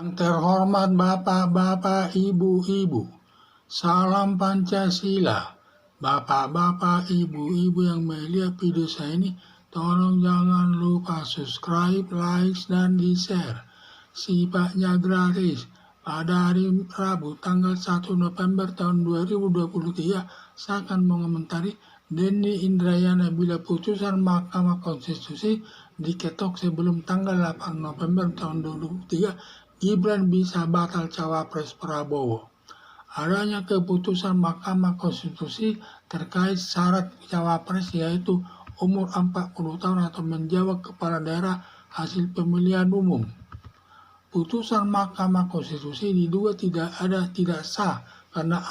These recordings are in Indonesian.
Yang terhormat Bapak-Bapak, Ibu-Ibu, salam Pancasila. Bapak-Bapak, Ibu-Ibu yang melihat video saya ini, tolong jangan lupa subscribe, like, dan di-share. Sifatnya gratis. Pada hari Rabu tanggal 1 November tahun 2023, saya akan mengomentari Denny Indrayana bila putusan Mahkamah Konstitusi diketok sebelum tanggal 8 November tahun 2023, Gibran bisa batal cawapres Prabowo. Adanya keputusan Mahkamah Konstitusi terkait syarat cawapres yaitu umur 40 tahun atau menjabat kepala daerah hasil pemilihan umum. Putusan Mahkamah Konstitusi diduga tidak sah karena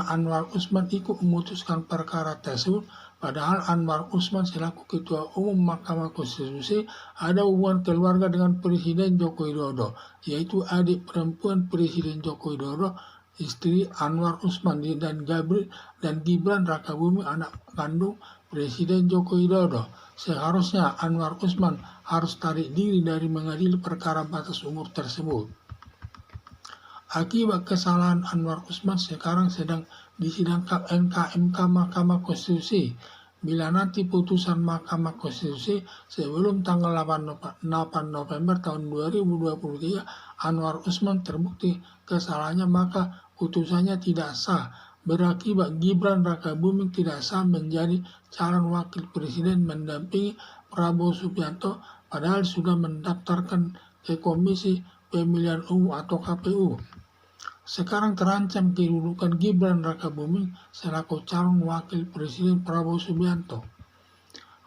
Anwar Usman ikut memutuskan perkara tersebut, padahal Anwar Usman selaku Ketua Umum Mahkamah Konstitusi ada hubungan keluarga dengan Presiden Joko Widodo, yaitu adik perempuan Presiden Joko Widodo, istri Anwar Usman, dan Gibran Rakabuming, anak kandung Presiden Joko Widodo. Seharusnya Anwar Usman harus tarik diri dari mengadili perkara batas umur tersebut. Akibat kesalahan Anwar Usman sekarang sedang disidangkan MK Mahkamah Konstitusi. Bila nanti putusan Mahkamah Konstitusi sebelum tanggal 8 November tahun 2023 Anwar Usman terbukti kesalahannya, maka putusannya tidak sah. Berakibat Gibran Rakabuming tidak sah menjadi calon wakil presiden mendampingi Prabowo Subianto, padahal sudah mendaftarkan ke Komisi Pemilihan Umum atau KPU. Sekarang terancam kedudukan Gibran Rakabuming selaku calon wakil presiden Prabowo Subianto.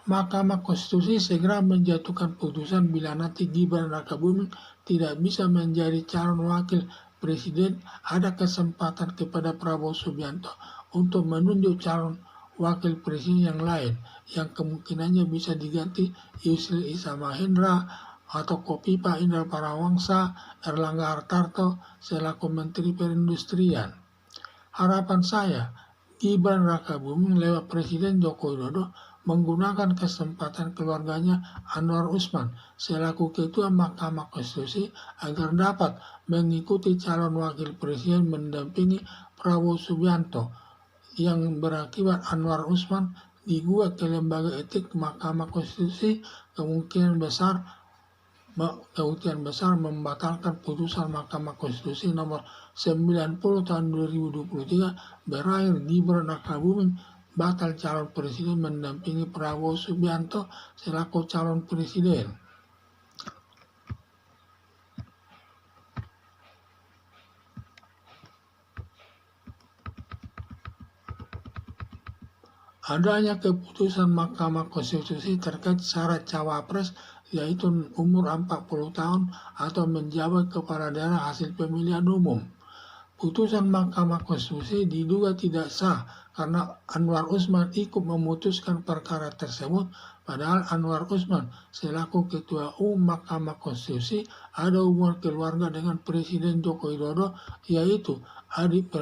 Mahkamah Konstitusi segera menjatuhkan putusan bila nanti Gibran Rakabuming tidak bisa menjadi calon wakil presiden, ada kesempatan kepada Prabowo Subianto untuk menunjuk calon wakil presiden yang lain yang kemungkinannya bisa diganti Yusril Iza Mahendra atau Kofifa Indar Parawangsa, Erlangga Hartarto selaku Menteri Perindustrian. Harapan saya, Gibran Rakabuming lewat Presiden Joko Widodo menggunakan kesempatan keluarganya Anwar Usman selaku Ketua Mahkamah Konstitusi agar dapat mengikuti calon wakil presiden mendampingi Prabowo Subianto, yang berakibat Anwar Usman digugat ke lembaga etik Mahkamah Konstitusi, kemungkinan besar membatalkan putusan Mahkamah Konstitusi nomor 90 tahun 2023 berakhir Gibran Rakabuming batal calon presiden mendampingi Prabowo Subianto selaku calon presiden. Adanya keputusan Mahkamah Konstitusi terkait syarat cawapres yaitu umur 40 tahun atau menjabat kepala daerah hasil pemilihan umum. Putusan Mahkamah Konstitusi diduga tidak sah karena Anwar Usman ikut memutuskan perkara tersebut, padahal Anwar Usman selaku Ketua Umum Mahkamah Konstitusi ada hubungan keluarga dengan Presiden Joko Widodo, yaitu adik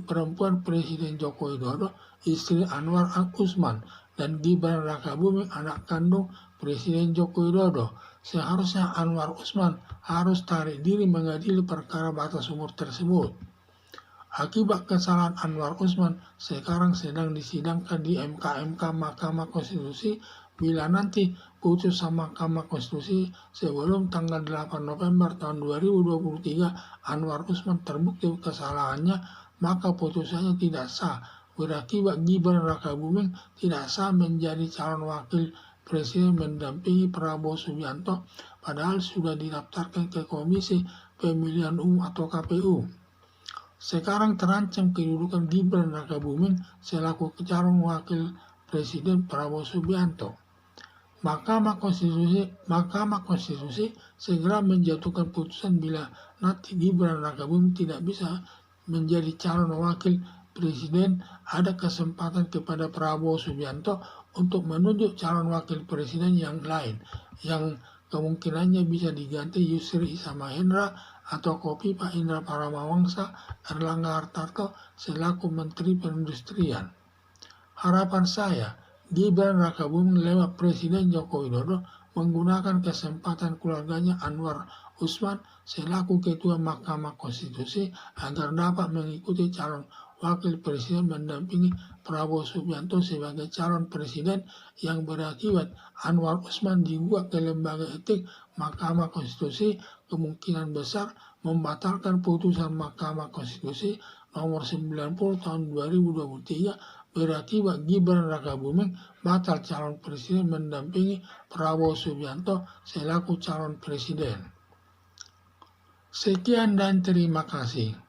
perempuan Presiden Joko Widodo, istri Anwar Usman, dan Gibran Rakabuming, anak kandung Presiden Joko Widodo. Seharusnya Anwar Usman harus tarik diri mengadili perkara batas umur tersebut. Akibat kesalahan Anwar Usman sekarang sedang disidangkan di MK Mahkamah Konstitusi. Bila nanti putusan Mahkamah Konstitusi sebelum tanggal 8 November tahun 2023 Anwar Usman terbukti kesalahannya, maka putusannya tidak sah. Berakibat Gibran Rakabuming tidak sah menjadi calon wakil presiden mendampingi Prabowo Subianto, padahal sudah didaftarkan ke Komisi Pemilihan Umum atau KPU. Sekarang terancam kedudukan Gibran Rakabuming selaku calon wakil presiden Prabowo Subianto. Mahkamah Konstitusi segera menjatuhkan putusan bila nanti Gibran Rakabuming tidak bisa menjadi calon wakil presiden, ada kesempatan kepada Prabowo Subianto untuk menunjuk calon wakil presiden yang lain yang kemungkinannya bisa diganti Yusril Iza Mahendra atau Kofifa Indar Parawangsa, Erlangga Hartarto selaku Menteri Perindustrian. Harapan saya, Gibran Rakabuming lewat Presiden Joko Widodo menggunakan kesempatan keluarganya Anwar Usman selaku Ketua Mahkamah Konstitusi agar dapat mengikuti calon Wakil Presiden mendampingi Prabowo Subianto sebagai calon presiden yang berakibat Anwar Usman digugat ke lembaga etik Mahkamah Konstitusi kemungkinan besar membatalkan putusan Mahkamah Konstitusi nomor 90 tahun 2023 berakibat Gibran Rakabuming batal calon presiden mendampingi Prabowo Subianto selaku calon presiden. Sekian dan terima kasih.